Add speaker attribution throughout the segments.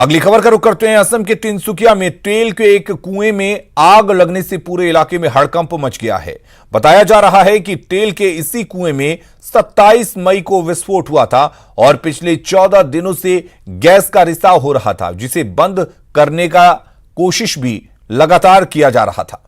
Speaker 1: अगली खबर का रुख करते हैं। असम के तिनसुकिया में तेल के एक कुएं में आग लगने से पूरे इलाके में हड़कंप मच गया है। बताया जा रहा है कि तेल के इसी कुएं में 27 मई को विस्फोट हुआ था और पिछले 14 दिनों से गैस का रिसाव हो रहा था, जिसे बंद करने का कोशिश भी लगातार किया जा रहा था।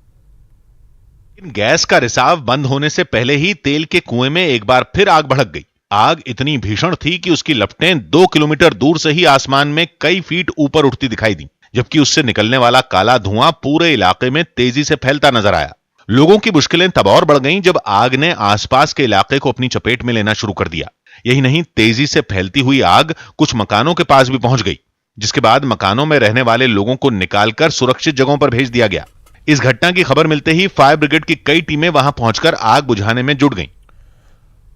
Speaker 2: गैस का रिसाव बंद होने से पहले ही तेल के कुएं में एक बार फिर आग भड़क गई। आग इतनी भीषण थी कि उसकी लपटें 2 किलोमीटर दूर से ही आसमान में कई फीट ऊपर उठती दिखाई दी, जबकि उससे निकलने वाला काला धुआं पूरे इलाके में तेजी से फैलता नजर आया। लोगों की मुश्किलें तब और बढ़ गईं जब आग ने आसपास के इलाके को अपनी चपेट में लेना शुरू कर दिया। यही नहीं, तेजी से फैलती हुई आग कुछ मकानों के पास भी पहुंच गई, जिसके बाद मकानों में रहने वाले लोगों को निकालकर सुरक्षित जगहों पर भेज दिया गया। इस घटना की खबर मिलते ही फायर ब्रिगेड की कई टीमें वहां पहुंचकर आग बुझाने में जुट गईं।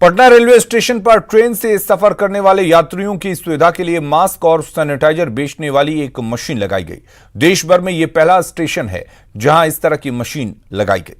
Speaker 1: पटना रेलवे स्टेशन पर ट्रेन से सफर करने वाले यात्रियों की सुविधा के लिए मास्क और सैनिटाइजर बेचने वाली एक मशीन लगाई गई। देश भर में यह पहला स्टेशन है जहां इस तरह की मशीन लगाई गई,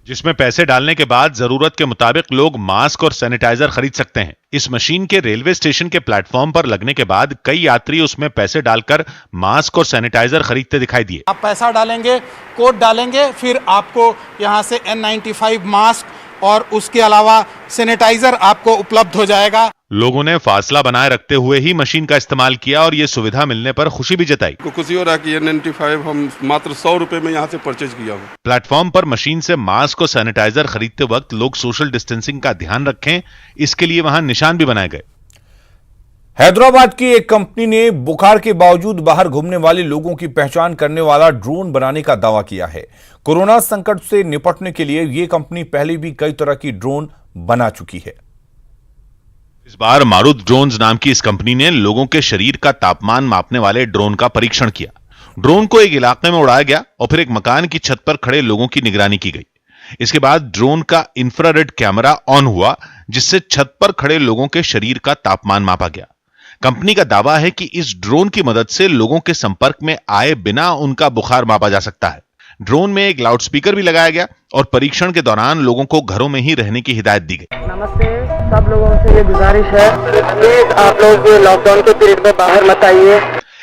Speaker 2: जिसमें पैसे डालने के बाद जरूरत के मुताबिक लोग मास्क और सैनिटाइजर खरीद सकते हैं। इस मशीन के रेलवे स्टेशन के प्लेटफॉर्म पर लगने के बाद कई यात्री उसमें पैसे डालकर मास्क और सैनिटाइजर खरीदते दिखाई दिए।
Speaker 3: आप पैसा डालेंगे, कोड डालेंगे, फिर आपको यहां से N95 मास्क और उसके अलावा सैनिटाइजर आपको उपलब्ध हो जाएगा।
Speaker 2: लोगों ने फासला बनाए रखते हुए ही मशीन का इस्तेमाल किया और ये सुविधा मिलने पर खुशी भी जताई।
Speaker 4: खुशी हो रहा है कि N95 हम मात्र 100 रुपए में यहाँ से परचेज किया हूँ।
Speaker 2: प्लेटफॉर्म पर मशीन से मास्क और सैनिटाइजर खरीदते वक्त लोग सोशल डिस्टेंसिंग का ध्यान रखें, इसके लिए वहां निशान भी बनाए गए।
Speaker 1: हैदराबाद की एक कंपनी ने बुखार के बावजूद बाहर घूमने वाले लोगों की पहचान करने वाला ड्रोन बनाने का दावा किया है। कोरोना संकट से निपटने के लिए यह कंपनी पहले भी कई तरह की ड्रोन बना चुकी है।
Speaker 2: इस बार मारुत ड्रोन्स नाम की इस कंपनी ने लोगों के शरीर का तापमान मापने वाले ड्रोन का परीक्षण किया। ड्रोन को एक इलाके में उड़ाया गया और फिर एक मकान की छत पर खड़े लोगों की निगरानी की गई। इसके बाद ड्रोन का इंफ्रारेड कैमरा ऑन हुआ, जिससे छत पर खड़े लोगों के शरीर का तापमान मापा गया। कंपनी का दावा है कि इस ड्रोन की मदद से लोगों के संपर्क में आए बिना उनका बुखार मापा जा सकता है। ड्रोन में एक लाउडस्पीकर भी लगाया गया और परीक्षण के दौरान लोगों को घरों में ही रहने की हिदायत दी गई।
Speaker 5: नमस्ते, सब लोगों से ये गुजारिश है कि आप लोग लॉकडाउन के पीरियड में बाहर मत आइए।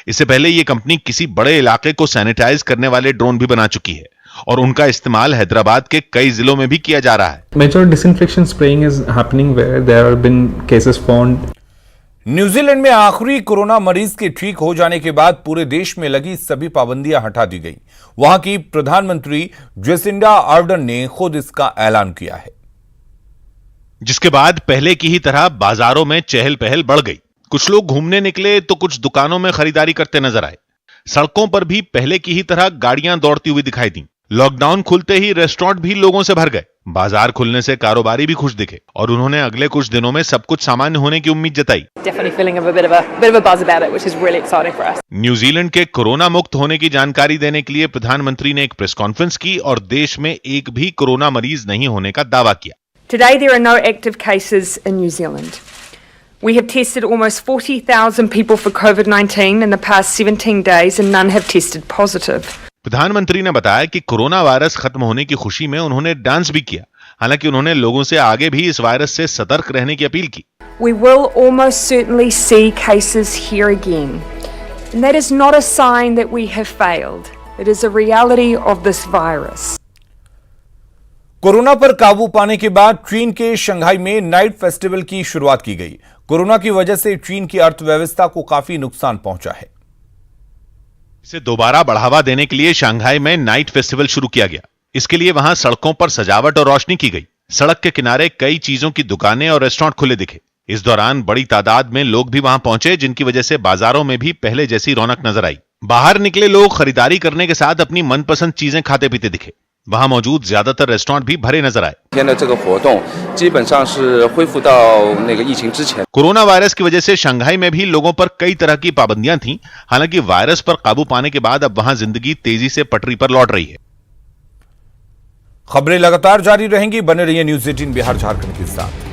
Speaker 2: इससे पहले ये कंपनी किसी बड़े इलाके को सैनिटाइज करने वाले ड्रोन भी बना चुकी है और उनका इस्तेमाल हैदराबाद के कई जिलों में भी किया जा रहा है।
Speaker 6: Major disinfection spraying is happening where there have been cases found.
Speaker 1: New Zealand में आखिरी कोरोना मरीज के ठीक हो जाने के बाद पूरे देश में लगी सभी पाबंदियां हटा दी गई। वहां की प्रधानमंत्री जेसिंडा आर्डर्न ने खुद इसका ऐलान किया है,
Speaker 2: जिसके बाद पहले की ही तरह बाजारों में चहल पहल बढ़ गई। कुछ लोग घूमने निकले तो कुछ दुकानों में खरीदारी करते नजर आए। सड़कों पर भी पहले की ही तरह गाड़ियां दौड़ती हुई दिखाई दी। लॉकडाउन खुलते ही रेस्टोरेंट भी लोगों से भर गए। बाजार खुलने से कारोबारी भी खुश दिखे और उन्होंने अगले कुछ दिनों में सब कुछ सामान्य होने की उम्मीद जताई। न्यूजीलैंड के कोरोना मुक्त होने की जानकारी देने के लिए प्रधानमंत्री ने एक प्रेस कॉन्फ्रेंस की और देश में एक भी कोरोना मरीज नहीं होने का दावा किया।
Speaker 7: Today there are no active cases in New Zealand. We have tested almost 40,000 people for COVID-19 in the past 17 days and none have tested positive.
Speaker 2: प्रधानमंत्री ने बताया कि कोरोना वायरस खत्म होने की खुशी में उन्होंने डांस भी किया। हालांकि उन्होंने लोगों से आगे भी इस वायरस से सतर्क रहने की अपील की।
Speaker 7: We will almost certainly see cases here again. And that is not a sign that we have failed. It is a reality of this virus.
Speaker 1: Corona पर काबू पाने के बाद चीन के शंघाई में नाइट फेस्टिवल की शुरुआत की गई। कोरोना की वजह से चीन की अर्थव्यवस्था को काफी नुकसान पहुंचा है।
Speaker 2: इसे दोबारा बढ़ावा देने के लिए शंघाई में नाइट फेस्टिवल शुरू किया गया। इसके लिए वहां सड़कों पर सजावट और रोशनी की गई। सड़क के किनारे कई चीजों की दुकानें और रेस्टोरेंट खुले दिखे। इस दौरान बड़ी तादाद में लोग भी वहां पहुंचे, जिनकी वजह से बाजारों में भी पहले जैसी रौनक नजर आई। बाहर निकले लोग खरीदारी करने के साथ अपनी मनपसंद चीजें खाते पीते दिखे। वहां मौजूद ज्यादातर रेस्टोरेंट भी भरे नजर आए। कोरोना वायरस की वजह से शंघाई में भी लोगों पर कई तरह की पाबंदियां थीं। हालांकि वायरस पर काबू पाने के बाद अब वहां जिंदगी तेजी से पटरी पर लौट रही है।
Speaker 1: खबरें लगातार जारी रहेंगी, बने रहिए न्यूज़ 18 बिहार झारखंड के साथ।